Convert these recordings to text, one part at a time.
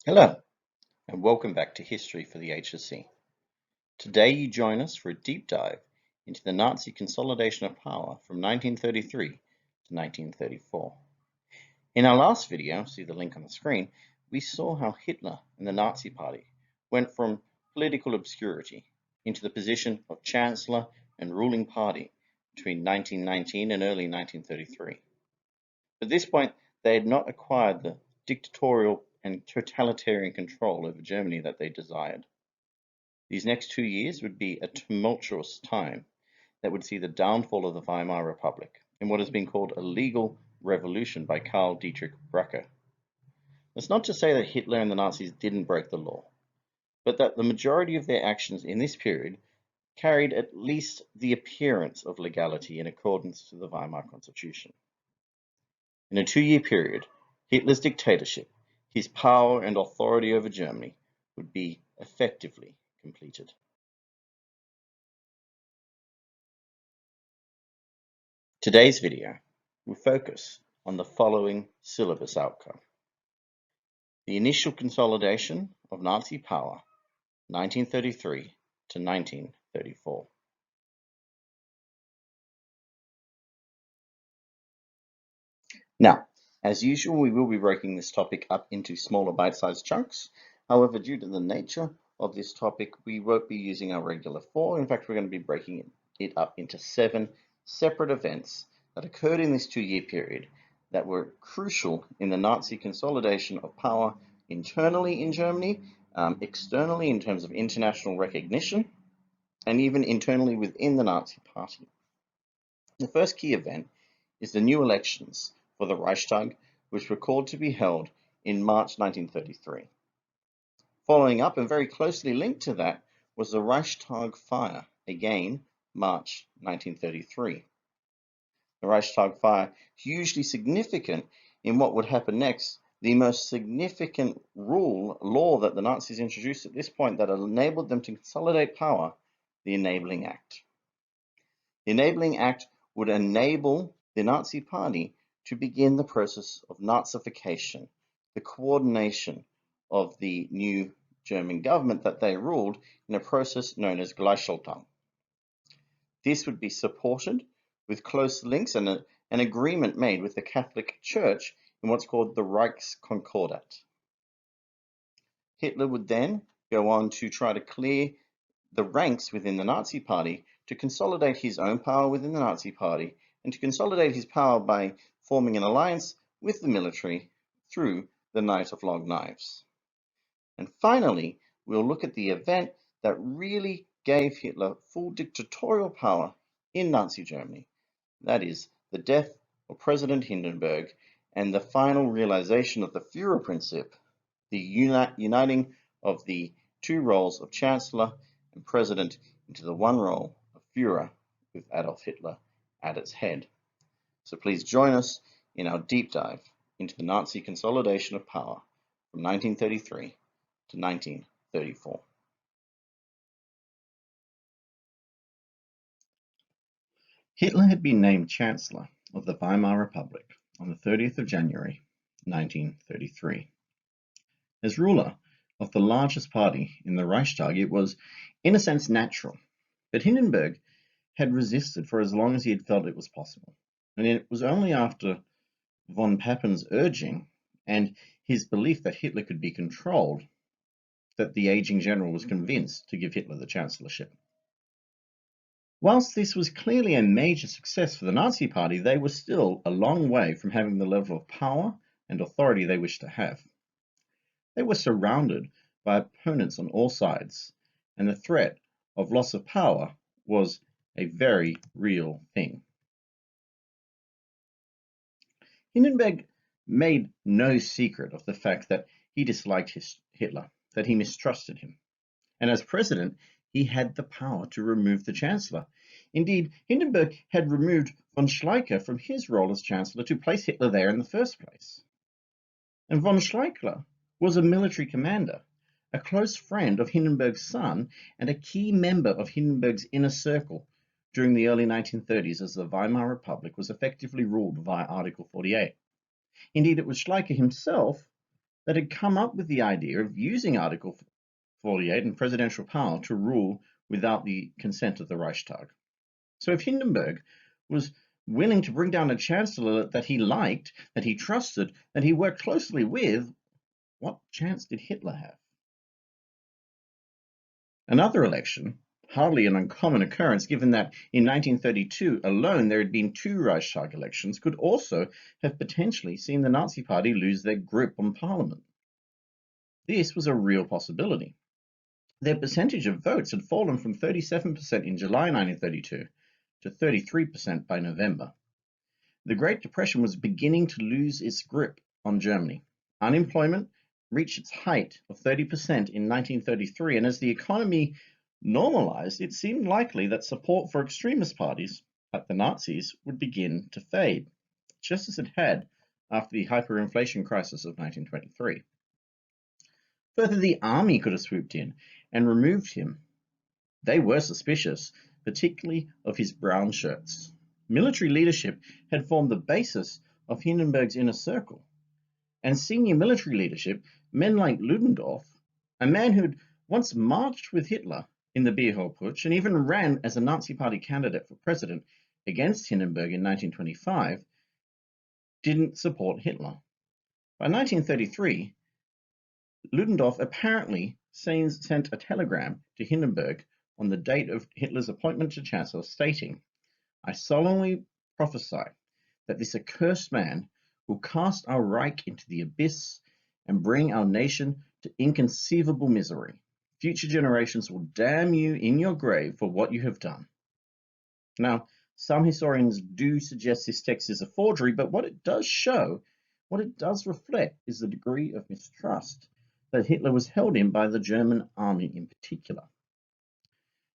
Hello, and welcome back to History for the HSC. Today you join us for a deep dive into the Nazi consolidation of power from 1933 to 1934. In our last video, see the link on the screen, we saw how Hitler and the Nazi Party went from political obscurity into the position of Chancellor and ruling party between 1919 and early 1933. At this point, they had not acquired the dictatorial and totalitarian control over Germany that they desired. These next 2 years would be a tumultuous time that would see the downfall of the Weimar Republic in what has been called a legal revolution by Karl Dietrich Bracher. That's not to say that Hitler and the Nazis didn't break the law, but that the majority of their actions in this period carried at least the appearance of legality in accordance to the Weimar Constitution. In a 2-year period, Hitler's dictatorship, his power and authority over Germany, would be effectively completed. Today's video will focus on the following syllabus outcome: the initial consolidation of Nazi power, 1933 to 1934. Now, as usual, we will be breaking this topic up into smaller bite-sized chunks. However, due to the nature of this topic, we won't be using our regular 4. In fact, we're going to be breaking it up into 7 separate events that occurred in this 2-year period that were crucial in the Nazi consolidation of power internally in Germany, externally in terms of international recognition, and even internally within the Nazi Party. The first key event is the new elections for the Reichstag, which were called to be held in March 1933. Following up and very closely linked to that was the Reichstag Fire, again March 1933. The Reichstag Fire, hugely significant in what would happen next, the most significant law that the Nazis introduced at this point that enabled them to consolidate power, the Enabling Act. The Enabling Act would enable the Nazi Party to begin the process of Nazification, the coordination of the new German government that they ruled in a process known as Gleichschaltung. This would be supported with close links and an agreement made with the Catholic Church in what's called the Reichskonkordat. Hitler would then go on to try to clear the ranks within the Nazi Party to consolidate his own power within the Nazi Party and to consolidate his power by forming an alliance with the military through the Night of Long Knives. And finally, we'll look at the event that really gave Hitler full dictatorial power in Nazi Germany. That is the death of President Hindenburg and the final realization of the Führer principle, the uniting of the two roles of Chancellor and President into the one role of Führer with Adolf Hitler at its head. So please join us in our deep dive into the Nazi consolidation of power from 1933 to 1934. Hitler had been named Chancellor of the Weimar Republic on the 30th of January, 1933. As ruler of the largest party in the Reichstag, it was, in a sense, natural. But Hindenburg had resisted for as long as he had felt it was possible. And it was only after von Pappen's urging and his belief that Hitler could be controlled that the aging general was convinced to give Hitler the chancellorship. Whilst this was clearly a major success for the Nazi Party, they were still a long way from having the level of power and authority they wished to have. They were surrounded by opponents on all sides, and the threat of loss of power was a very real thing. Hindenburg made no secret of the fact that he disliked Hitler, that he mistrusted him. And as president, he had the power to remove the chancellor. Indeed, Hindenburg had removed von Schleicher from his role as chancellor to place Hitler there in the first place. And von Schleicher was a military commander, a close friend of Hindenburg's son, and a key member of Hindenburg's inner circle during the early 1930s as the Weimar Republic was effectively ruled via Article 48. Indeed, it was Schleicher himself that had come up with the idea of using Article 48 and presidential power to rule without the consent of the Reichstag. So if Hindenburg was willing to bring down a chancellor that he liked, that he trusted, that he worked closely with, what chance did Hitler have? Another election, hardly an uncommon occurrence given that in 1932 alone there had been 2 Reichstag elections, could also have potentially seen the Nazi Party lose their grip on parliament. This was a real possibility. Their percentage of votes had fallen from 37% in July 1932 to 33% by November. The Great Depression was beginning to lose its grip on Germany. Unemployment reached its height of 30% in 1933, and as the economy normalized, it seemed likely that support for extremist parties, like the Nazis, would begin to fade, just as it had after the hyperinflation crisis of 1923. Further, the army could have swooped in and removed him. They were suspicious, particularly of his brown shirts. Military leadership had formed the basis of Hindenburg's inner circle, and senior military leadership, men like Ludendorff, a man who'd once marched with Hitler in the Beerhole Putsch and even ran as a Nazi Party candidate for president against Hindenburg in 1925, didn't support Hitler. By 1933, Ludendorff apparently sent a telegram to Hindenburg on the date of Hitler's appointment to Chancellor stating, "I solemnly prophesy that this accursed man will cast our Reich into the abyss and bring our nation to inconceivable misery. Future generations will damn you in your grave for what you have done." Now, some historians do suggest this text is a forgery, but what it does show, what it does reflect, is the degree of mistrust that Hitler was held in by the German army in particular.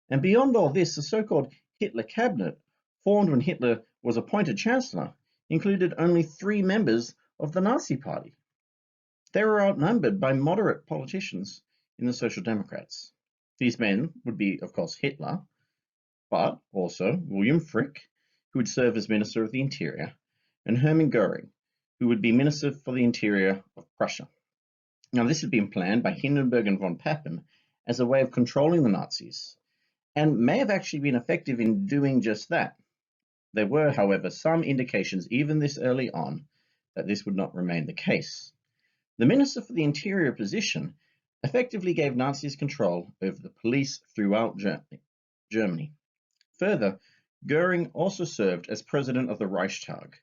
And beyond all this, the so-called Hitler cabinet, formed when Hitler was appointed chancellor, included only 3 members of the Nazi Party. They were outnumbered by moderate politicians in the Social Democrats. These men would be, of course, Hitler, but also William Frick, who would serve as Minister of the Interior, and Hermann Göring, who would be Minister for the Interior of Prussia. Now, this had been planned by Hindenburg and von Papen as a way of controlling the Nazis, and may have actually been effective in doing just that. There were, however, some indications even this early on that this would not remain the case. The Minister for the Interior position effectively gave Nazis control over the police throughout Germany. Further, Göring also served as president of the Reichstag,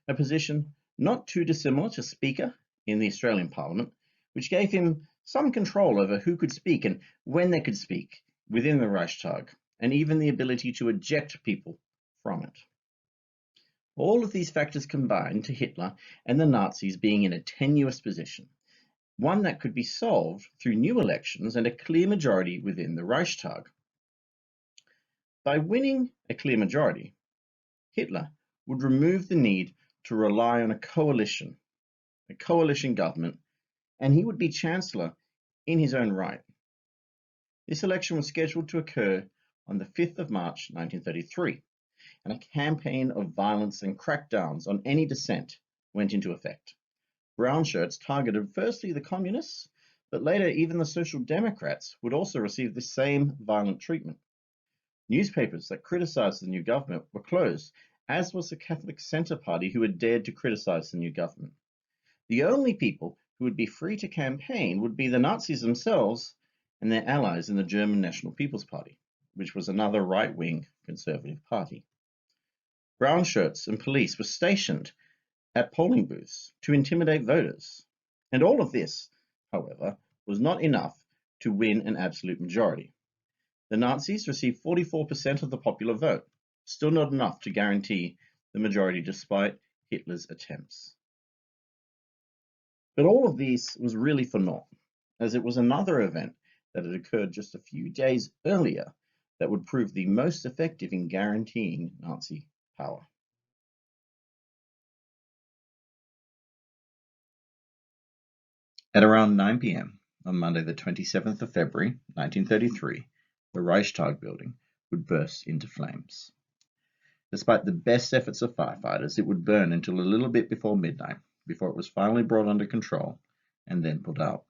a position not too dissimilar to Speaker in the Australian Parliament, which gave him some control over who could speak and when they could speak within the Reichstag, and even the ability to eject people from it. All of these factors combined to Hitler and the Nazis being in a tenuous position, one that could be solved through new elections and a clear majority within the Reichstag. By winning a clear majority, Hitler would remove the need to rely on a coalition government, and he would be chancellor in his own right. This election was scheduled to occur on the 5th of March 1933, and a campaign of violence and crackdowns on any dissent went into effect. Brown shirts targeted firstly the communists, but later even the Social Democrats would also receive the same violent treatment. Newspapers that criticized the new government were closed, as was the Catholic Centre Party, who had dared to criticize the new government. The only people who would be free to campaign would be the Nazis themselves and their allies in the German National People's Party, which was another right-wing conservative party. Brown shirts and police were stationed at polling booths to intimidate voters. And all of this, however, was not enough to win an absolute majority. The Nazis received 44% of the popular vote, still not enough to guarantee the majority despite Hitler's attempts. But all of this was really for naught, as it was another event that had occurred just a few days earlier that would prove the most effective in guaranteeing Nazi power. At around 9 p.m. on Monday the 27th of February 1933, the Reichstag building would burst into flames. Despite the best efforts of firefighters, it would burn until a little bit before midnight, before it was finally brought under control and then put out.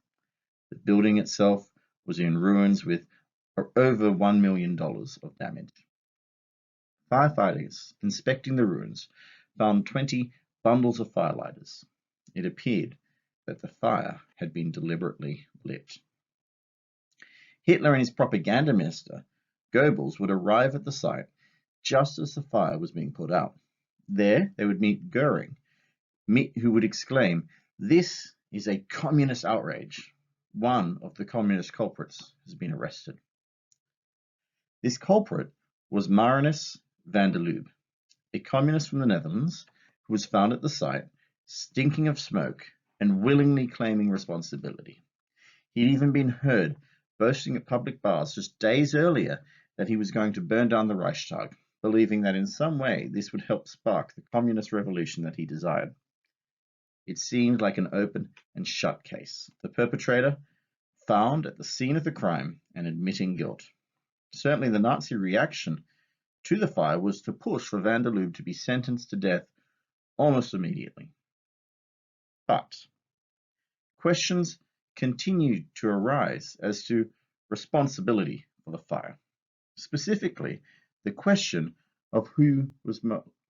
The building itself was in ruins with over $1 million of damage. Firefighters inspecting the ruins found 20 bundles of firelighters. It appeared that the fire had been deliberately lit. Hitler and his propaganda minister, Goebbels, would arrive at the site just as the fire was being put out. There they would meet Goering, who would exclaim, "This is a communist outrage. One of the communist culprits has been arrested." This culprit was Marinus van der Lubbe, a communist from the Netherlands who was found at the site, stinking of smoke and willingly claiming responsibility. He'd even been heard boasting at public bars just days earlier that he was going to burn down the Reichstag, believing that in some way this would help spark the communist revolution that he desired. It seemed like an open and shut case. The perpetrator found at the scene of the crime and admitting guilt. Certainly the Nazi reaction to the fire was to push for van der Lubbe to be sentenced to death almost immediately. But questions continued to arise as to responsibility for the fire. Specifically, the question of who was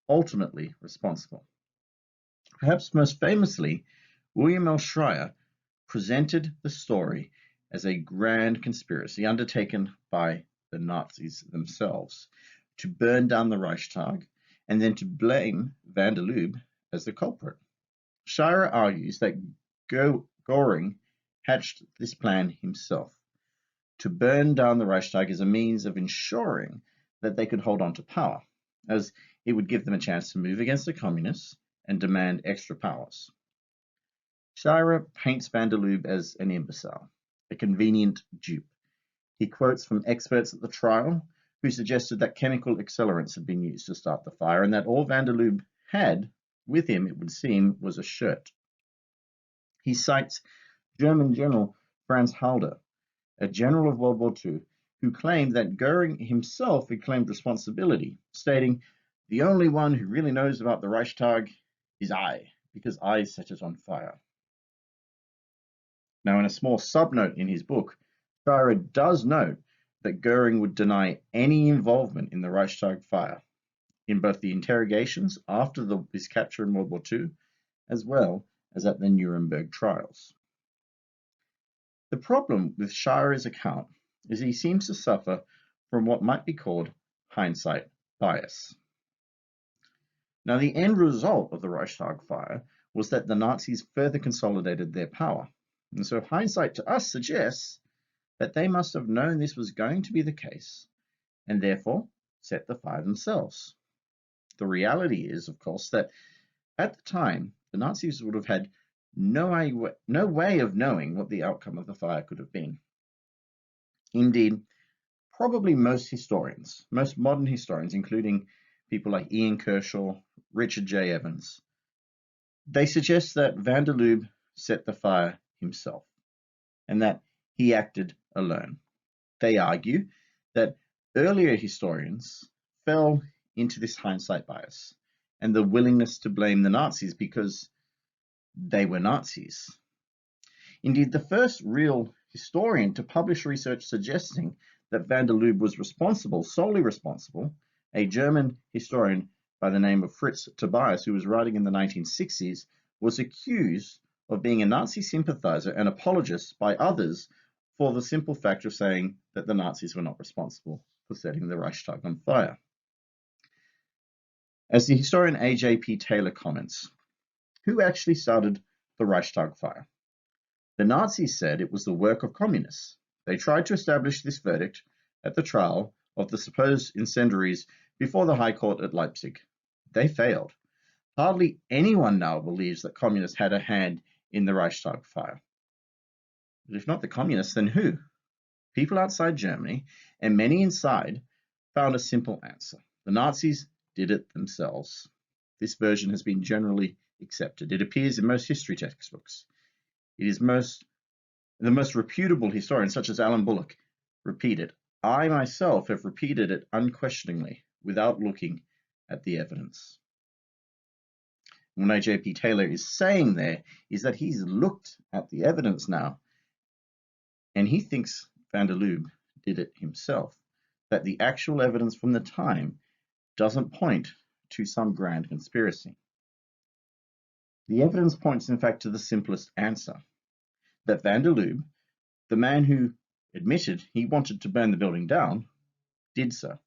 ultimately responsible. Perhaps most famously, William L. Schreier presented the story as a grand conspiracy undertaken by the Nazis themselves to burn down the Reichstag and then to blame van der Lubbe as the culprit. Schreier argues that Goering hatched this plan himself to burn down the Reichstag as a means of ensuring that they could hold on to power, as it would give them a chance to move against the communists and demand extra powers. Schreier paints van der Lubbe as an imbecile, a convenient dupe. He quotes from experts at the trial who suggested that chemical accelerants had been used to start the fire and that all van der Lubbe had with him, it would seem, was a shirt. He cites German General Franz Halder, a general of World War II, who claimed that Goering himself had claimed responsibility, stating, "The only one who really knows about the Reichstag is I, because I set it on fire." Now, in a small subnote in his book, Schreier does note that Goering would deny any involvement in the Reichstag fire in both the interrogations after his capture in World War II, as well as at the Nuremberg trials. The problem with Scheier's account is he seems to suffer from what might be called hindsight bias. Now, the end result of the Reichstag fire was that the Nazis further consolidated their power. And so hindsight to us suggests that they must have known this was going to be the case and therefore set the fire themselves. The reality is, of course, that at the time, the Nazis would have had no way of knowing what the outcome of the fire could have been. Indeed, probably most modern historians, including people like Ian Kershaw, Richard J. Evans, they suggest that van der Lubbe set the fire himself and that he acted alone. They argue that earlier historians fell into this hindsight bias and the willingness to blame the Nazis because they were Nazis. Indeed, the first real historian to publish research suggesting that van der Lubbe was solely responsible, a German historian by the name of Fritz Tobias, who was writing in the 1960s, was accused of being a Nazi sympathizer and apologist by others for the simple fact of saying that the Nazis were not responsible for setting the Reichstag on fire. As the historian A.J.P. Taylor comments, who actually started the Reichstag fire? The Nazis said it was the work of communists. They tried to establish this verdict at the trial of the supposed incendiaries before the High Court at Leipzig. They failed. Hardly anyone now believes that communists had a hand in the Reichstag fire. But if not the communists, then who? People outside Germany, and many inside, found a simple answer. The Nazis did it themselves. This version has been generally accepted. It appears in most history textbooks. It is the most reputable historians, such as Alan Bullock, repeat it. I myself have repeated it unquestioningly, without looking at the evidence. What A.J.P. Taylor is saying there is that he's looked at the evidence now, and he thinks van der Lubbe did it himself, that the actual evidence from the time doesn't point to some grand conspiracy. The evidence points, in fact, to the simplest answer, that van der Lubbe, the man who admitted he wanted to burn the building down, did so,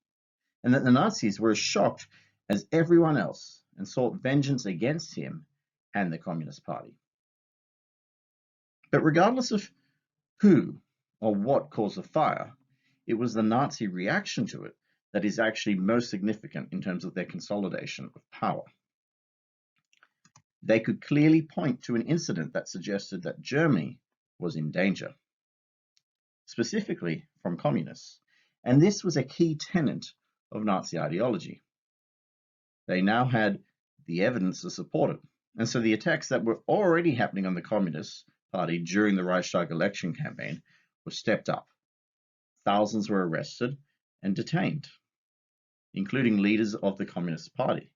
and that the Nazis were as shocked as everyone else and sought vengeance against him and the Communist Party. But regardless of who or what caused the fire, it was the Nazi reaction to it that is actually most significant in terms of their consolidation of power. They could clearly point to an incident that suggested that Germany was in danger, specifically from communists, and this was a key tenet of Nazi ideology. They now had the evidence to support it, and so the attacks that were already happening on the Communist Party during the Reichstag election campaign were stepped up. Thousands were arrested and detained, including leaders of the Communist Party,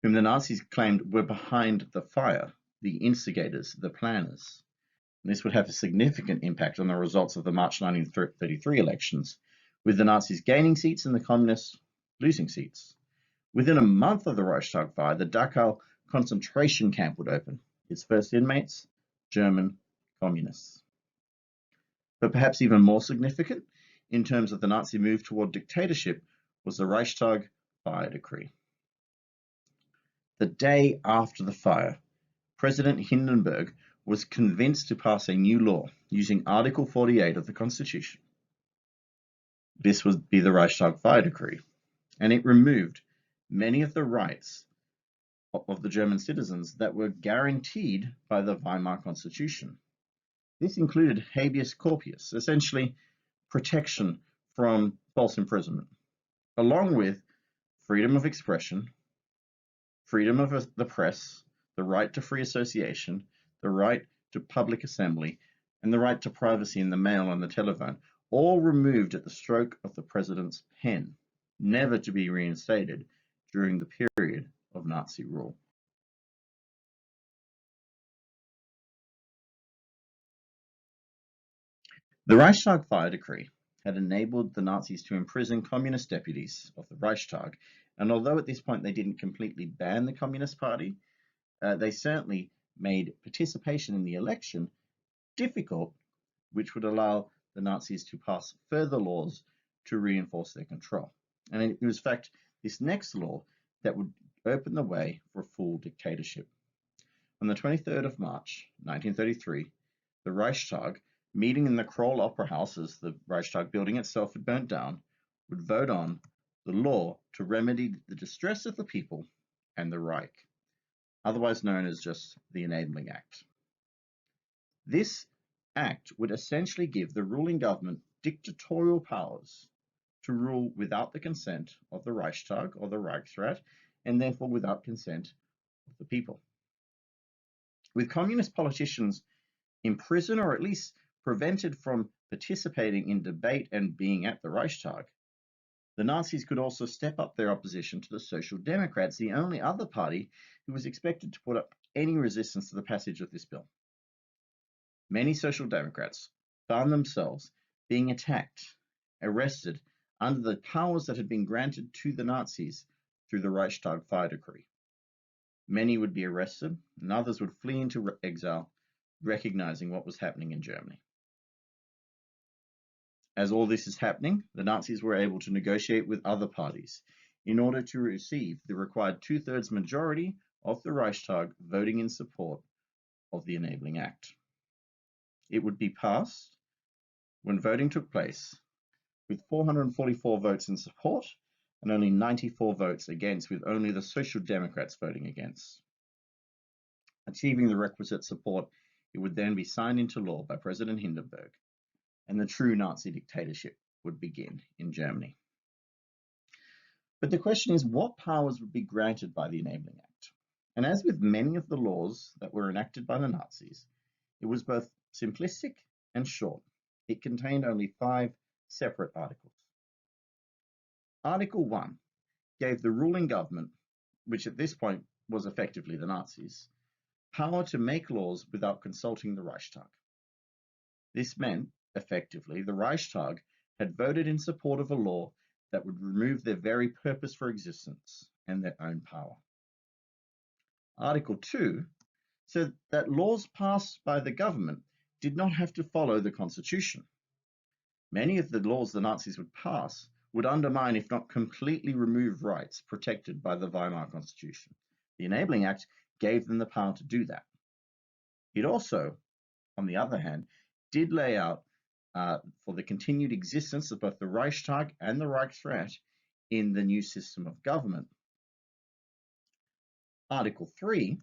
whom the Nazis claimed were behind the fire, the instigators, the planners. And this would have a significant impact on the results of the March 1933 elections, with the Nazis gaining seats and the Communists losing seats. Within a month of the Reichstag fire, the Dachau concentration camp would open, its first inmates, German communists. But perhaps even more significant, in terms of the Nazi move toward dictatorship, was the Reichstag Fire Decree. The day after the fire, President Hindenburg was convinced to pass a new law using Article 48 of the Constitution. This would be the Reichstag Fire Decree, and it removed many of the rights of the German citizens that were guaranteed by the Weimar Constitution. This included habeas corpus, essentially protection from false imprisonment, along with freedom of expression, freedom of the press, the right to free association, the right to public assembly, and the right to privacy in the mail and the telephone, all removed at the stroke of the president's pen, never to be reinstated during the period of Nazi rule. The Reichstag Fire Decree had enabled the Nazis to imprison communist deputies of the Reichstag, and although at this point they didn't completely ban the Communist Party, they certainly made participation in the election difficult, which would allow the Nazis to pass further laws to reinforce their control. And it was, in fact, this next law that would open the way for full dictatorship. On the 23rd of March, 1933, the Reichstag, meeting in the Kroll Opera House as the Reichstag building itself had burnt down, would vote on the law to remedy the distress of the people and the Reich, otherwise known as just the Enabling Act. This act would essentially give the ruling government dictatorial powers to rule without the consent of the Reichstag or the Reichsrat, and therefore without consent of the people. With communist politicians imprisoned or at least prevented from participating in debate and being at the Reichstag, the Nazis could also step up their opposition to the Social Democrats, the only other party who was expected to put up any resistance to the passage of this bill. Many Social Democrats found themselves being attacked, arrested, under the powers that had been granted to the Nazis through the Reichstag Fire Decree. Many would be arrested, and others would flee into exile, recognizing what was happening in Germany. As all this is happening, the Nazis were able to negotiate with other parties in order to receive the required two-thirds majority of the Reichstag voting in support of the Enabling Act. It would be passed when voting took place, with 444 votes in support and only 94 votes against, with only the Social Democrats voting against. Achieving the requisite support, it would then be signed into law by President Hindenburg, and the true Nazi dictatorship would begin in Germany. But the question is, what powers would be granted by the Enabling Act? And as with many of the laws that were enacted by the Nazis, it was both simplistic and short. It contained only 5 separate articles. Article 1 gave the ruling government, which at this point was effectively the Nazis, power to make laws without consulting the Reichstag. This meant, effectively, the Reichstag had voted in support of a law that would remove their very purpose for existence and their own power. Article 2 said that laws passed by the government did not have to follow the Constitution. Many of the laws the Nazis would pass would undermine, if not completely remove, rights protected by the Weimar Constitution. The Enabling Act gave them the power to do that. It also, on the other hand, did lay out for the continued existence of both the Reichstag and the Reichsrat in the new system of government. Article 3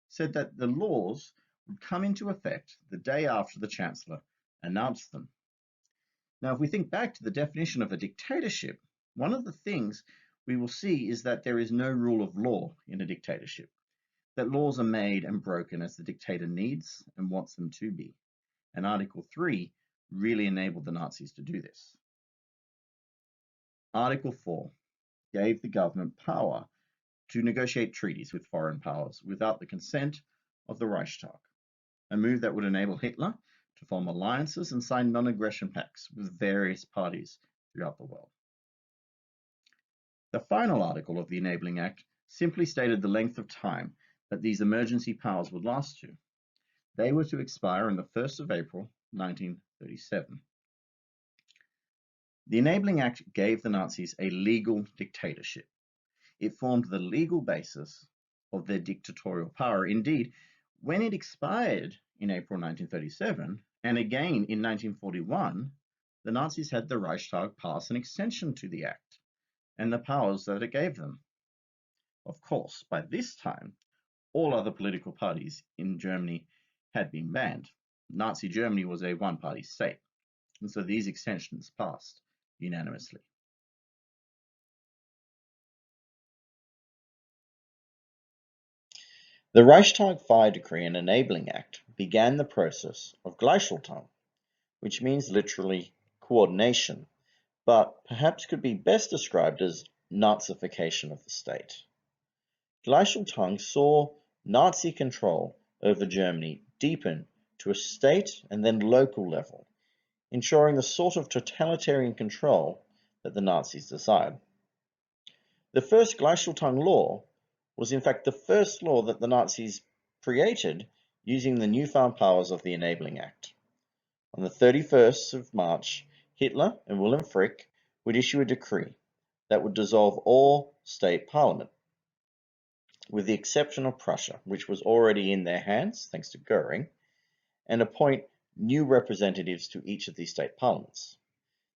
said that the laws would come into effect the day after the Chancellor announced them. Now, if we think back to the definition of a dictatorship, one of the things we will see is that there is no rule of law in a dictatorship, that laws are made and broken as the dictator needs and wants them to be. And Article 3 really enabled the Nazis to do this. Article 4 gave the government power to negotiate treaties with foreign powers without the consent of the Reichstag, a move that would enable Hitler to form alliances and sign non-aggression pacts with various parties throughout the world. The final article of the Enabling Act simply stated the length of time that these emergency powers would last to. They were to expire on the 1st of April 1937. The Enabling Act gave the Nazis a legal dictatorship. It formed the legal basis of their dictatorial power. Indeed, when it expired in April 1937, and again in 1941, the Nazis had the Reichstag pass an extension to the Act and the powers that it gave them. Of course, by this time, all other political parties in Germany had been banned. Nazi Germany was a one-party state, and so these extensions passed unanimously. The Reichstag Fire Decree and Enabling Act began the process of Gleichschaltung, which means literally coordination, but perhaps could be best described as Nazification of the state. Gleichschaltung saw Nazi control over Germany deepen to a state and then local level, ensuring the sort of totalitarian control that the Nazis desired. The first Gleichschaltung law was in fact the first law that the Nazis created using the newfound powers of the Enabling Act. On the 31st of March, Hitler and Wilhelm Frick would issue a decree that would dissolve all state parliament, with the exception of Prussia, which was already in their hands, thanks to Goering, and appoint new representatives to each of these state parliaments.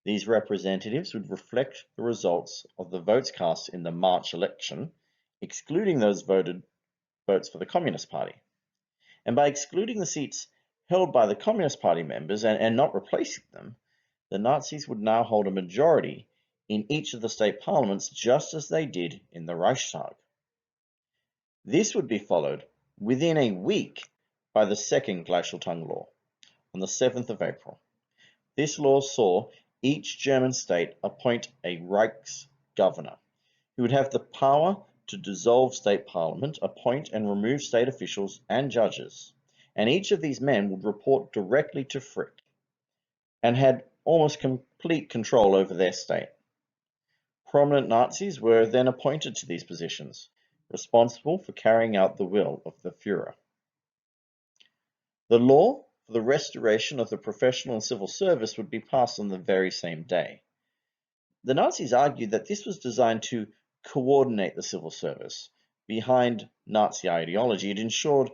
These representatives would reflect the results of the votes cast in the March election, excluding those votes for the Communist Party. And by excluding the seats held by the Communist Party members and not replacing them, the Nazis would now hold a majority in each of the state parliaments, just as they did in the Reichstag. This would be followed within a week by the second Gleichschaltung law on the 7th of April. This law saw each German state appoint a Reichsgovernor, who would have the power to dissolve state parliament, appoint and remove state officials and judges, and each of these men would report directly to Frick and had almost complete control over their state. Prominent Nazis were then appointed to these positions, responsible for carrying out the will of the Führer. The law for the restoration of the professional and civil service would be passed on the very same day. The Nazis argued that this was designed to coordinate the civil service. Behind Nazi ideology, it ensured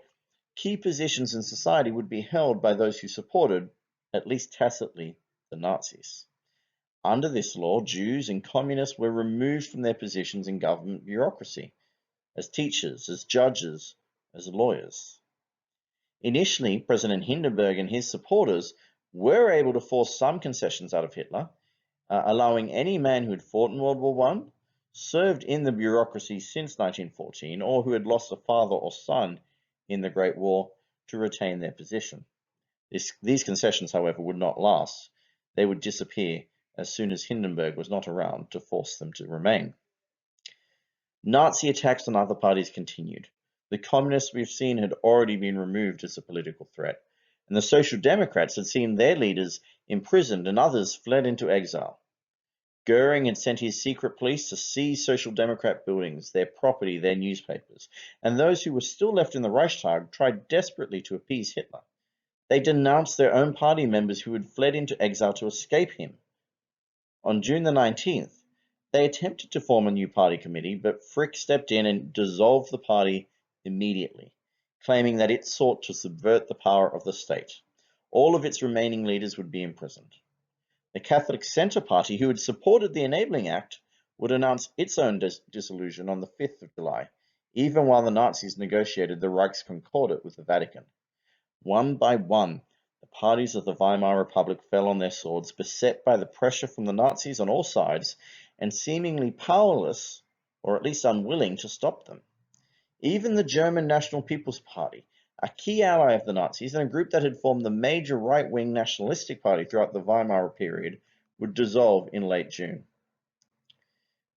key positions in society would be held by those who supported, at least tacitly, the Nazis. Under this law, Jews and communists were removed from their positions in government bureaucracy, as teachers, as judges, as lawyers. Initially, President Hindenburg and his supporters were able to force some concessions out of Hitler, allowing any man who had fought in World War I, served in the bureaucracy since 1914, or who had lost a father or son in the Great War to retain their position. These concessions, however, would not last. They would disappear as soon as Hindenburg was not around to force them to remain. Nazi attacks on other parties continued. The communists we've seen had already been removed as a political threat, and the Social Democrats had seen their leaders imprisoned and others fled into exile. Goering had sent his secret police to seize Social Democrat buildings, their property, their newspapers, and those who were still left in the Reichstag tried desperately to appease Hitler. They denounced their own party members who had fled into exile to escape him. On June the 19th, they attempted to form a new party committee, but Frick stepped in and dissolved the party immediately, claiming that it sought to subvert the power of the state. All of its remaining leaders would be imprisoned. The Catholic Centre Party, who had supported the Enabling Act, would announce its own dissolution on the 5th of July, even while the Nazis negotiated the Reichskonkordat with the Vatican. One by one, the parties of the Weimar Republic fell on their swords, beset by the pressure from the Nazis on all sides, and seemingly powerless, or at least unwilling, to stop them. Even the German National People's Party, a key ally of the Nazis and a group that had formed the major right-wing nationalistic party throughout the Weimar period, would dissolve in late June.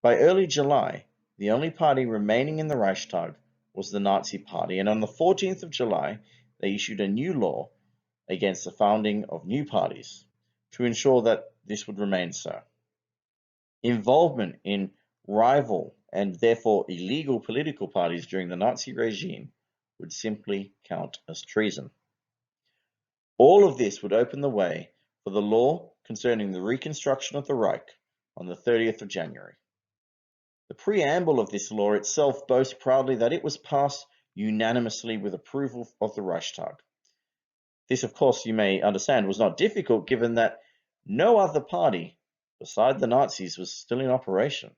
By early July, the only party remaining in the Reichstag was the Nazi Party, and on the 14th of July, they issued a new law against the founding of new parties to ensure that this would remain so. Involvement in rival and therefore illegal political parties during the Nazi regime would simply count as treason. All of this would open the way for the law concerning the reconstruction of the Reich on the 30th of January. The preamble of this law itself boasts proudly that it was passed unanimously with approval of the Reichstag. This, of course, you may understand, was not difficult given that no other party beside the Nazis was still in operation.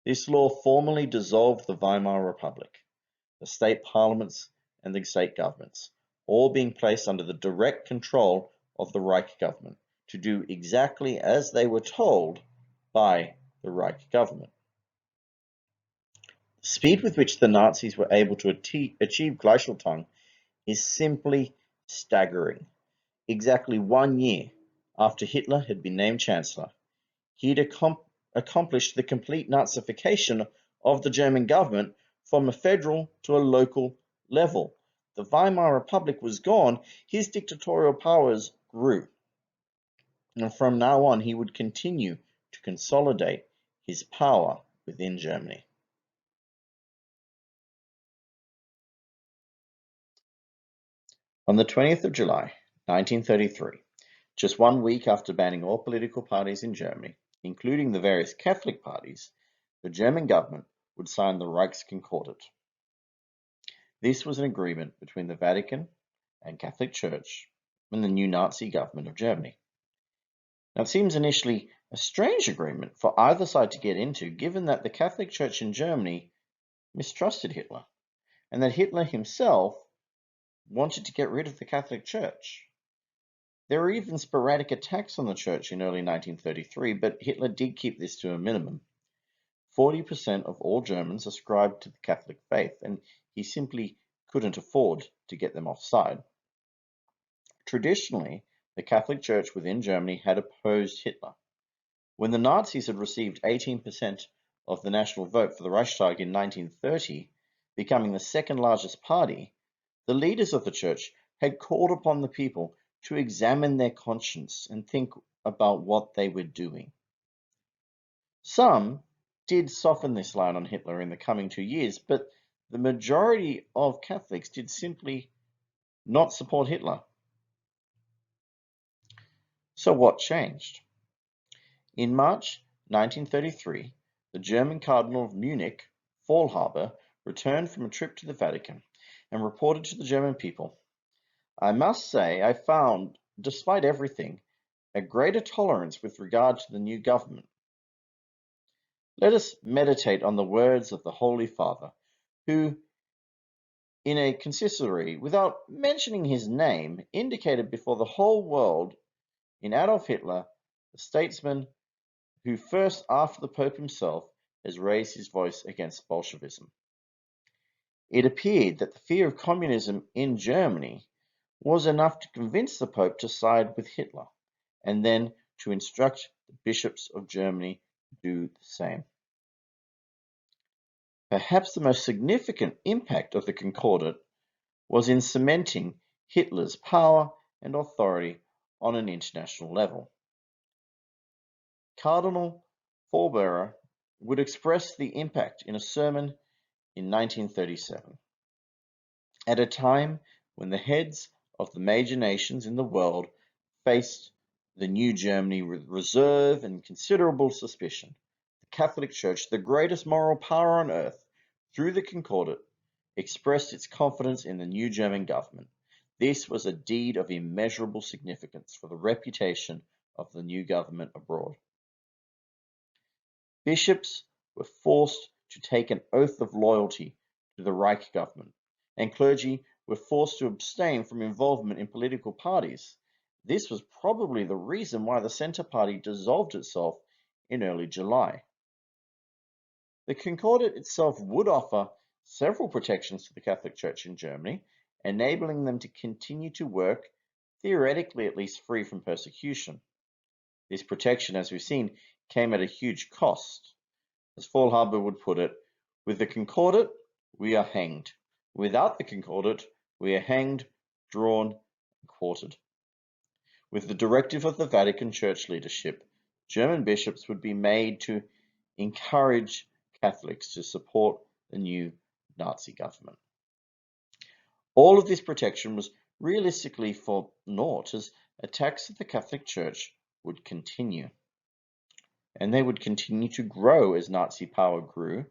This law formally dissolved the Weimar Republic, the state parliaments and the state governments, all being placed under the direct control of the Reich government to do exactly as they were told by the Reich government. The speed with which the Nazis were able to achieve Gleichschaltung is simply staggering. Exactly 1 year after Hitler had been named Chancellor, he had accomplished the complete Nazification of the German government from a federal to a local level. The Weimar Republic was gone, his dictatorial powers grew. And from now on, he would continue to consolidate his power within Germany. On the 20th of July, 1933, just 1 week after banning all political parties in Germany, including the various Catholic parties, the German government would sign the Reichskonkordat. This was an agreement between the Vatican and Catholic Church and the new Nazi government of Germany. Now, it seems initially a strange agreement for either side to get into, given that the Catholic Church in Germany mistrusted Hitler, and that Hitler himself wanted to get rid of the Catholic Church. There were even sporadic attacks on the church in early 1933, but Hitler did keep this to a minimum. 40% of all Germans ascribed to the Catholic faith, and he simply couldn't afford to get them offside. Traditionally, the Catholic Church within Germany had opposed Hitler. When the Nazis had received 18% of the national vote for the Reichstag in 1930, becoming the second largest party, the leaders of the church had called upon the people to examine their conscience and think about what they were doing. Some did soften this line on Hitler in the coming 2 years, but the majority of Catholics did simply not support Hitler. So what changed? In March 1933, the German Cardinal of Munich, Faulhaber, returned from a trip to the Vatican and reported to the German people, "I must say I found, despite everything, a greater tolerance with regard to the new government. Let us meditate on the words of the Holy Father, who, in a consistory, without mentioning his name, indicated before the whole world in Adolf Hitler, the statesman who first after the Pope himself has raised his voice against Bolshevism. It appeared that the fear of communism in Germany was enough to convince the Pope to side with Hitler, and then to instruct the bishops of Germany to do the same." Perhaps the most significant impact of the Concordat was in cementing Hitler's power and authority on an international level. Cardinal Forbera would express the impact in a sermon in 1937. At a time when the heads of the major nations in the world faced the new Germany with reserve and considerable suspicion, the Catholic Church, the greatest moral power on earth, through the Concordat, expressed its confidence in the new German government. This was a deed of immeasurable significance for the reputation of the new government abroad. Bishops were forced to take an oath of loyalty to the Reich government, and clergy were forced to abstain from involvement in political parties. This was probably the reason why the Centre Party dissolved itself in early July. The Concordat itself would offer several protections to the Catholic Church in Germany, enabling them to continue to work, theoretically at least free from persecution. This protection, as we've seen, came at a huge cost. As Faulhaber would put it, with the Concordat, we are hanged. Without the Concordat, we are hanged, drawn, and quartered. With the directive of the Vatican Church leadership, German bishops would be made to encourage Catholics to support the new Nazi government. All of this protection was realistically for naught, as attacks of the Catholic Church would continue. And they would continue to grow as Nazi power grew,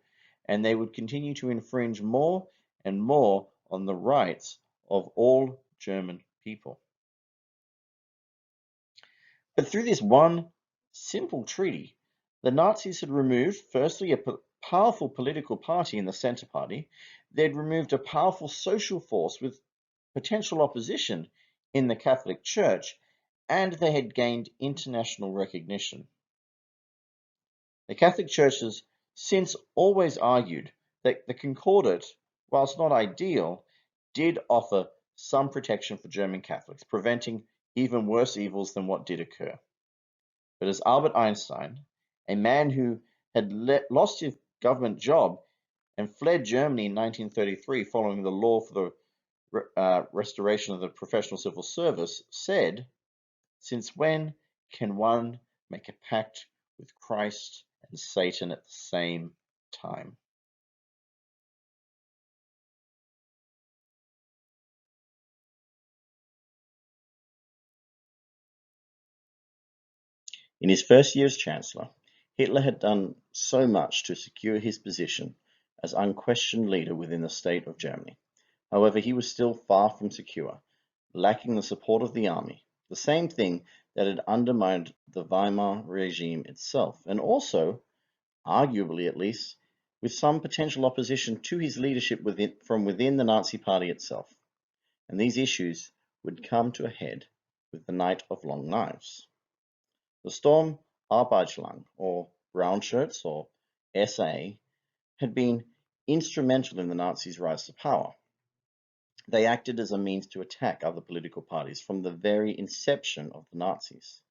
and they would continue to infringe more and more on the rights of all German people. But through this one simple treaty, the Nazis had removed, firstly, a powerful political party in the Centre Party. They'd removed a powerful social force with potential opposition in the Catholic Church, and they had gained international recognition. The Catholic Church has since always argued that the Concordat, whilst not ideal, did offer some protection for German Catholics, preventing even worse evils than what did occur. But as Albert Einstein, a man who had lost his government job and fled Germany in 1933 following the law for the restoration of the professional civil service, said, "Since when can one make a pact with Christ and Satan at the same time?" In his first year as Chancellor, Hitler had done so much to secure his position as unquestioned leader within the state of Germany. However, he was still far from secure, lacking the support of the army, the same thing that had undermined the Weimar regime itself, and also, arguably at least, with some potential opposition to his leadership from within the Nazi Party itself. And these issues would come to a head with the Night of Long Knives. The Sturm Arbeitslang, or Brown Shirts, or SA, had been instrumental in the Nazis' rise to power. They acted as a means to attack other political parties from the very inception of the Nazis.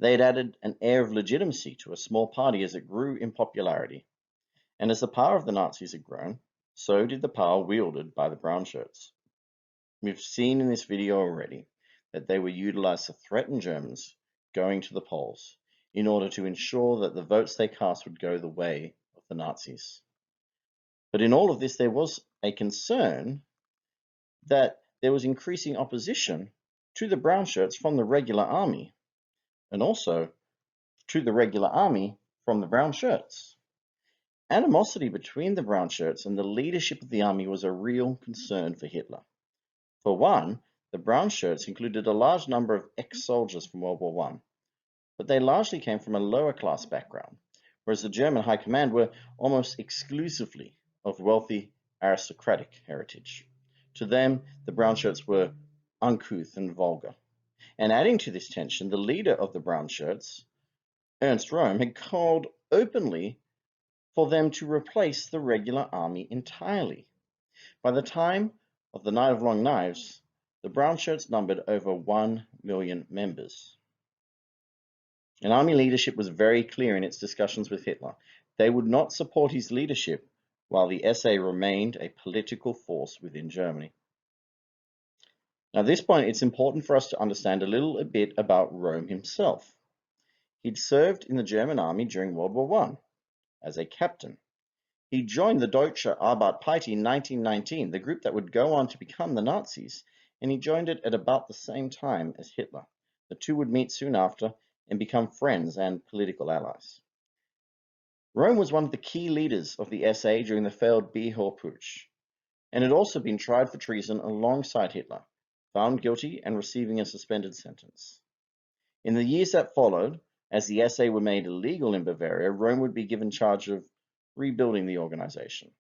They had added an air of legitimacy to a small party as it grew in popularity. And as the power of the Nazis had grown, so did the power wielded by the Brown Shirts. We've seen in this video already that they were utilized to threaten Germans going to the polls in order to ensure that the votes they cast would go the way of the Nazis. But in all of this, there was a concern that there was increasing opposition to the Brown Shirts from the regular army, and also to the regular army from the Brown Shirts. Animosity between the Brown Shirts and the leadership of the army was a real concern for Hitler. For one, the Brown Shirts included a large number of ex-soldiers from World War I, but they largely came from a lower class background, whereas the German high command were almost exclusively of wealthy aristocratic heritage. To them, the Brown Shirts were uncouth and vulgar. And adding to this tension, the leader of the Brown Shirts, Ernst Röhm, had called openly for them to replace the regular army entirely. By the time of the Night of Long Knives, the Brown Shirts numbered over 1 million members. And army leadership was very clear in its discussions with Hitler. They would not support his leadership while the SA remained a political force within Germany. Now, at this point, it's important for us to understand a little bit about Röhm himself. He'd served in the German army during World War I as a captain. He joined the Deutsche Arbeiterpartei in 1919, the group that would go on to become the Nazis, and he joined it at about the same time as Hitler. The two would meet soon after and become friends and political allies. Röhm was one of the key leaders of the SA during the failed Bihor Putsch, and had also been tried for treason alongside Hitler, found guilty and receiving a suspended sentence. In the years that followed, as the SA were made illegal in Bavaria, Röhm would be given charge of rebuilding the organization.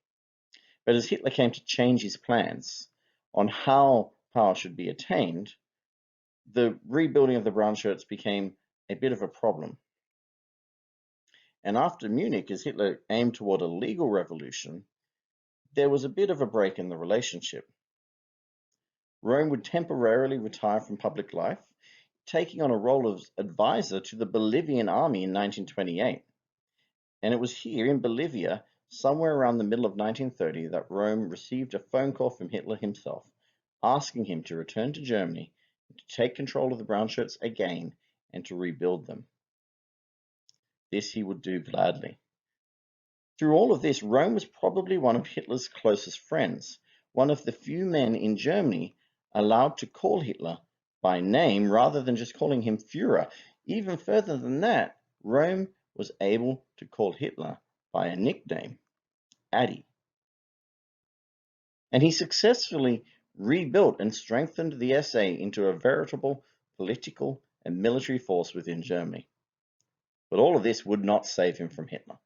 But as Hitler came to change his plans on how power should be attained, the rebuilding of the brown shirts became a bit of a problem. And after Munich, as Hitler aimed toward a legal revolution, there was a bit of a break in the relationship. Röhm would temporarily retire from public life, taking on a role as advisor to the Bolivian army in 1928. And it was here in Bolivia, somewhere around the middle of 1930, that Röhm received a phone call from Hitler himself, asking him to return to Germany, to take control of the brown shirts again, and to rebuild them. This he would do gladly. Through all of this, Röhm was probably one of Hitler's closest friends, one of the few men in Germany allowed to call Hitler by name rather than just calling him Führer. Even further than that, Röhm was able to call Hitler by a nickname, Addy. And he successfully rebuilt and strengthened the SA into a veritable political and military force within Germany. But all of this would not save him from Hitler.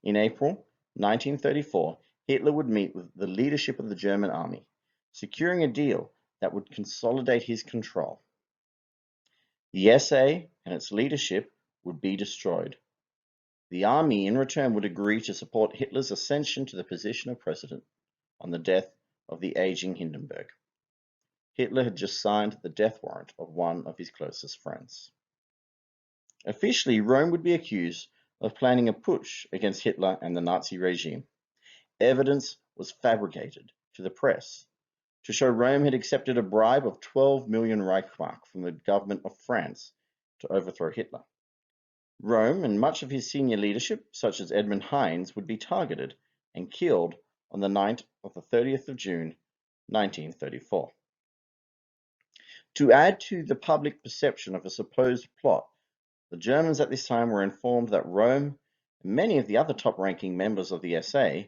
In April 1934, Hitler would meet with the leadership of the German army, securing a deal that would consolidate his control. The SA and its leadership would be destroyed. The army, in return, would agree to support Hitler's ascension to the position of president on the death of the aging Hindenburg. Hitler had just signed the death warrant of one of his closest friends. Officially, Röhm would be accused of planning a putsch against Hitler and the Nazi regime. Evidence was fabricated to the press to show Röhm had accepted a bribe of 12 million Reichsmark from the government of France to overthrow Hitler. Röhm and much of his senior leadership, such as Edmund Heinz, would be targeted and killed on the night of the 30th of June, 1934. To add to the public perception of a supposed plot, the Germans at this time were informed that Röhm and many of the other top-ranking members of the SA,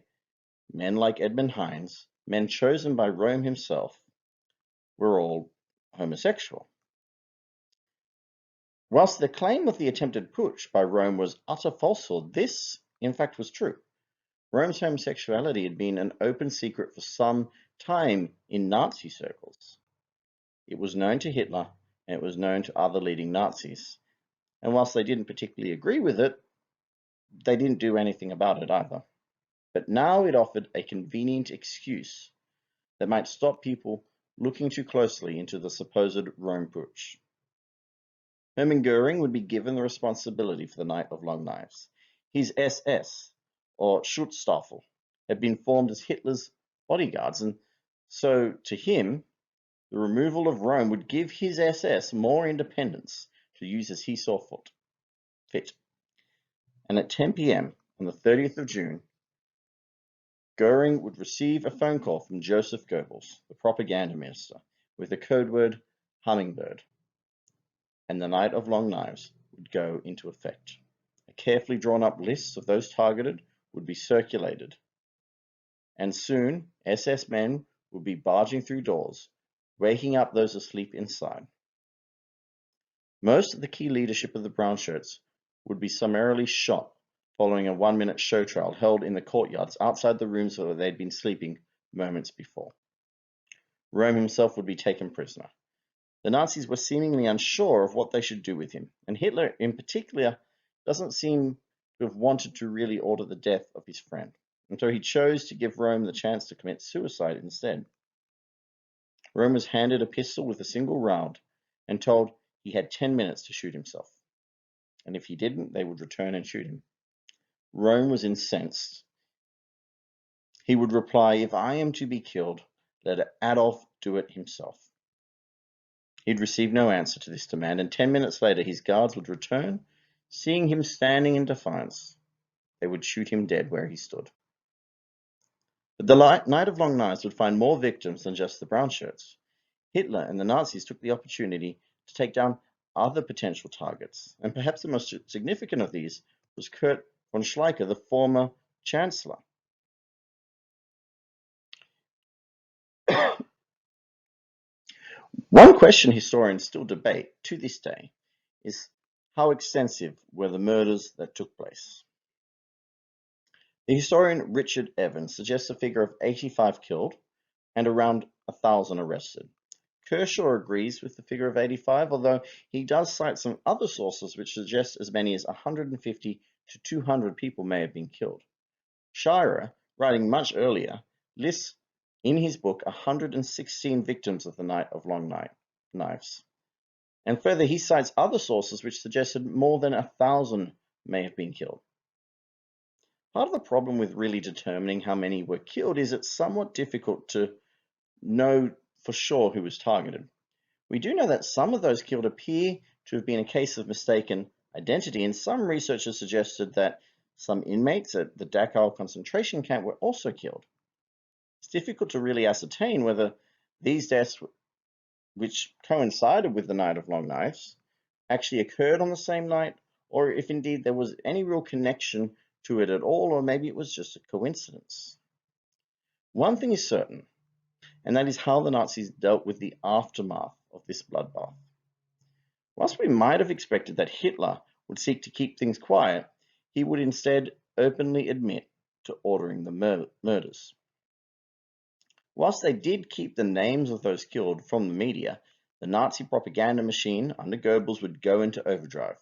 men like Edmund Heinz, men chosen by Röhm himself, were all homosexual. Whilst the claim of the attempted putsch by Röhm was utter falsehood, this, in fact, was true. Röhm's homosexuality had been an open secret for some time in Nazi circles. It was known to Hitler, and it was known to other leading Nazis. And whilst they didn't particularly agree with it, they didn't do anything about it either. But now it offered a convenient excuse that might stop people looking too closely into the supposed Röhm putsch. Hermann Göring would be given the responsibility for the Night of Long Knives. His SS, or Schutzstaffel, had been formed as Hitler's bodyguards, and so to him, the removal of Röhm would give his SS more independence to use as he saw fit. And at 10 p.m. on the 30th of June, Göring would receive a phone call from Joseph Goebbels, the propaganda minister, with the code word Hummingbird, and the Night of Long Knives would go into effect. A carefully drawn up list of those targeted would be circulated, and soon SS men would be barging through doors, waking up those asleep inside. Most of the key leadership of the brown shirts would be summarily shot following a 1-minute show trial held in the courtyards outside the rooms where they'd been sleeping moments before. Röhm himself would be taken prisoner. The Nazis were seemingly unsure of what they should do with him, and Hitler in particular doesn't seem to have wanted to really order the death of his friend, and so he chose to give Röhm the chance to commit suicide instead. Röhm was handed a pistol with a single round and told he had 10 minutes to shoot himself, and if he didn't, they would return and shoot him. Röhm was incensed. He would reply, "If I am to be killed, let Adolf do it himself." He'd receive no answer to this demand, and 10 minutes later his guards would return. Seeing him standing in defiance, they would shoot him dead where he stood. But the Night of Long Knives would find more victims than just the brown shirts. Hitler and the Nazis took the opportunity to take down other potential targets, and perhaps the most significant of these was Kurt von Schleicher, the former chancellor. One question historians still debate to this day is how extensive were the murders that took place. The historian Richard Evans suggests a figure of 85 killed and around 1,000 arrested. Kershaw agrees with the figure of 85, although he does cite some other sources which suggest as many as 150 to 200 people may have been killed. Schreier, writing much earlier, lists in his book 116 victims of the Night of Long Knives. And further, he cites other sources which suggested more than 1,000 may have been killed. Part of the problem with really determining how many were killed is it's somewhat difficult to know for sure who was targeted. We do know that some of those killed appear to have been a case of mistaken identity, and some researchers suggested that some inmates at the Dachau concentration camp were also killed. It's difficult to really ascertain whether these deaths, which coincided with the Night of Long Knives, actually occurred on the same night, or if indeed there was any real connection to it at all, or maybe it was just a coincidence. One thing is certain, and that is how the Nazis dealt with the aftermath of this bloodbath. Whilst we might have expected that Hitler would seek to keep things quiet, he would instead openly admit to ordering the murders. Whilst they did keep the names of those killed from the media, the Nazi propaganda machine under Goebbels would go into overdrive,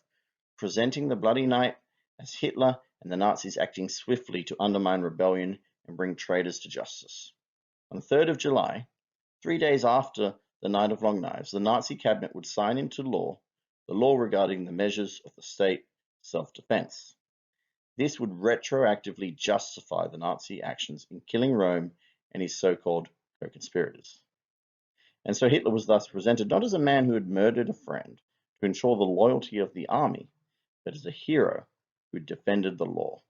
presenting the bloody night as Hitler and the Nazis acting swiftly to undermine rebellion and bring traitors to justice. On the 3rd of July, 3 days after the Night of Long Knives, the Nazi cabinet would sign into law the law regarding the measures of the state self-defense. This would retroactively justify the Nazi actions in killing Rome and his so-called co-conspirators. And so Hitler was thus presented not as a man who had murdered a friend to ensure the loyalty of the army, but as a hero who defended the law.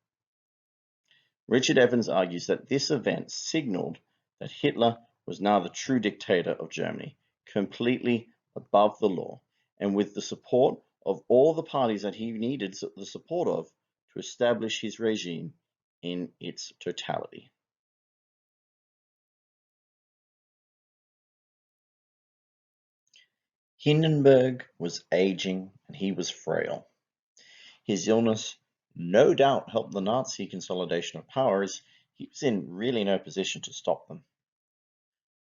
Richard Evans argues that this event signaled that Hitler was now the true dictator of Germany, completely above the law, and with the support of all the parties that he needed the support of to establish his regime in its totality. Hindenburg was aging and he was frail. His illness no doubt helped the Nazi consolidation of power, as he was in really no position to stop them.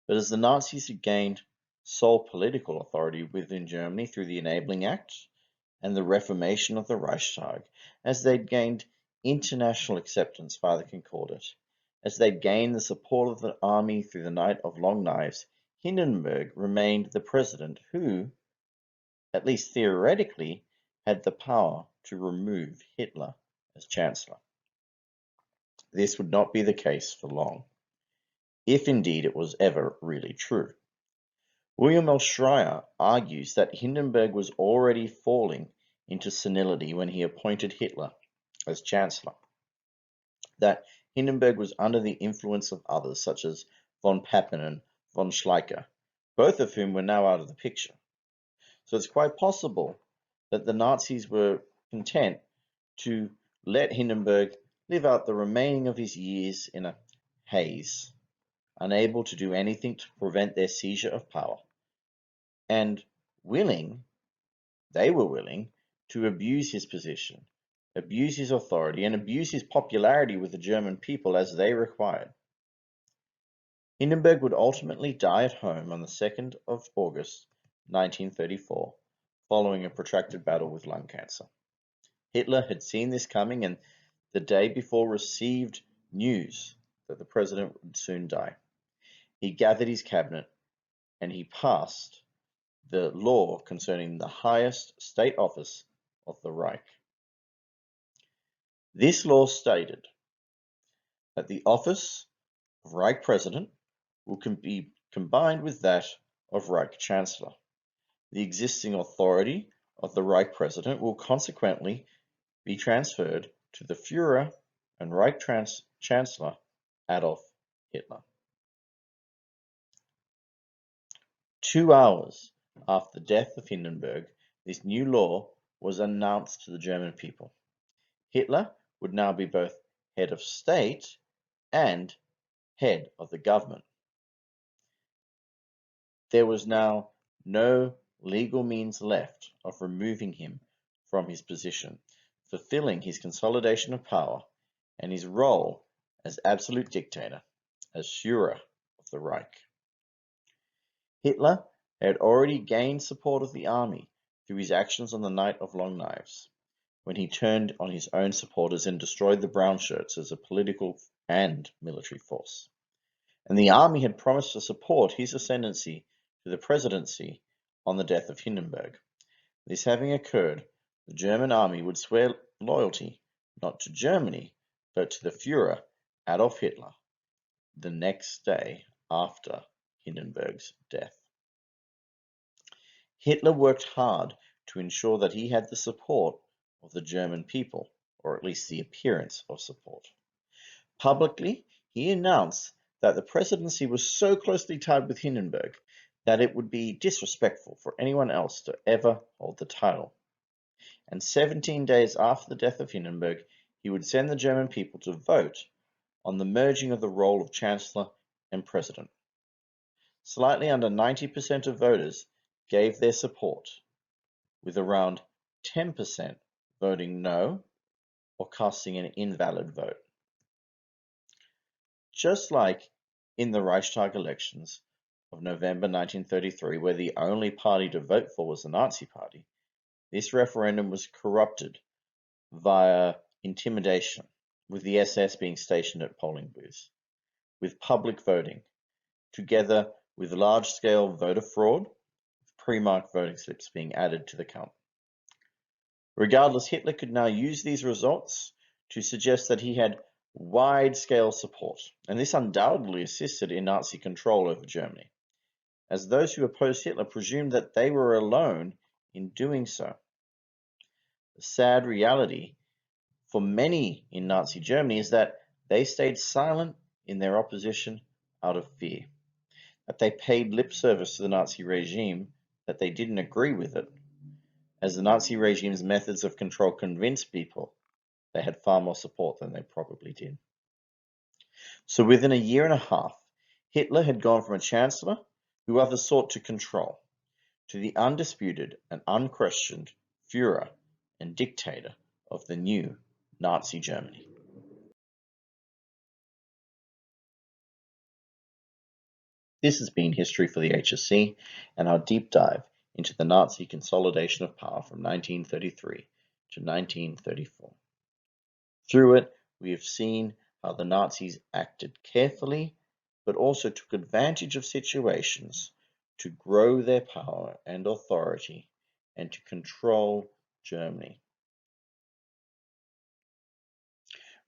But as the Nazis had gained sole political authority within Germany through the Enabling Act and the reformation of the Reichstag, as they'd gained international acceptance by the Concordat, as they'd gained the support of the army through the Night of Long Knives, Hindenburg remained the president who, at least theoretically, had the power to remove Hitler as chancellor. This would not be the case for long, if indeed it was ever really true. William L. Schreier argues that Hindenburg was already falling into senility when he appointed Hitler as chancellor, that Hindenburg was under the influence of others such as von Papen and von Schleicher, both of whom were now out of the picture. So it's quite possible that the Nazis were content to let Hindenburg live out the remaining of his years in a haze, unable to do anything to prevent their seizure of power, and they were willing to abuse his position, abuse his authority, and abuse his popularity with the German people as they required. Hindenburg would ultimately die at home on the 2nd of August 1934, following a protracted battle with lung cancer. Hitler had seen this coming and the day before received news that the president would soon die. He gathered his cabinet and he passed the law concerning the highest state office of the Reich. This law stated that the office of Reich President will be combined with that of Reich Chancellor. The existing authority of the Reich President will consequently be transferred to the Führer and Reich Chancellor Adolf Hitler. 2 hours after the death of Hindenburg, this new law was announced to the German people. Hitler would now be both head of state and head of the government. There was now no legal means left of removing him from his position, fulfilling his consolidation of power and his role as absolute dictator, as Führer of the Reich. Hitler had already gained support of the army through his actions on the Night of Long Knives, when he turned on his own supporters and destroyed the Brown Shirts as a political and military force. And the army had promised to support his ascendancy to the presidency on the death of Hindenburg. This having occurred, the German army would swear loyalty not to Germany, but to the Führer, Adolf Hitler, the next day after Hindenburg's death. Hitler worked hard to ensure that he had the support of the German people, or at least the appearance of support. Publicly, he announced that the presidency was so closely tied with Hindenburg that it would be disrespectful for anyone else to ever hold the title. And 17 days after the death of Hindenburg, he would send the German people to vote on the merging of the role of Chancellor and President. Slightly under 90% of voters gave their support, with around 10% voting no or casting an invalid vote. Just like in the Reichstag elections of November 1933, where the only party to vote for was the Nazi Party, this referendum was corrupted via intimidation, with the SS being stationed at polling booths, with public voting, together with large-scale voter fraud, pre-marked voting slips being added to the count. Regardless, Hitler could now use these results to suggest that he had wide-scale support, and this undoubtedly assisted in Nazi control over Germany, as those who opposed Hitler presumed that they were alone in doing so. The sad reality for many in Nazi Germany is that they stayed silent in their opposition out of fear, that they paid lip service to the Nazi regime, that they didn't agree with it, as the Nazi regime's methods of control convinced people they had far more support than they probably did. So within a year and a half, Hitler had gone from a chancellor who others sought to control to the undisputed and unquestioned Führer and dictator of the new Nazi Germany. This has been History for the HSC and our deep dive into the Nazi consolidation of power from 1933 to 1934. Through it, we have seen how the Nazis acted carefully, but also took advantage of situations to grow their power and authority and to control Germany.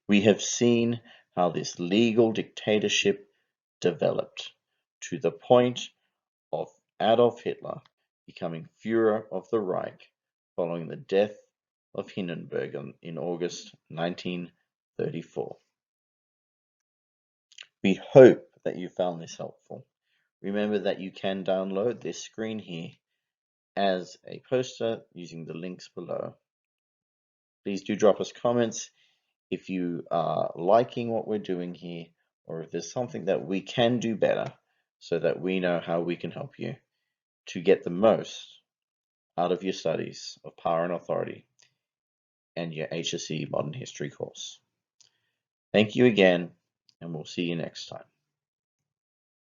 We have seen how this legal dictatorship developed to the point of Adolf Hitler becoming Führer of the Reich following the death of Hindenburg in August 1934. We hope that you found this helpful. Remember that you can download this screen here as a poster using the links below. Please do drop us comments if you are liking what we're doing here, or if there's something that we can do better so that we know how we can help you to get the most out of your studies of power and authority and your HSC Modern History course. Thank you again, and we'll see you next time.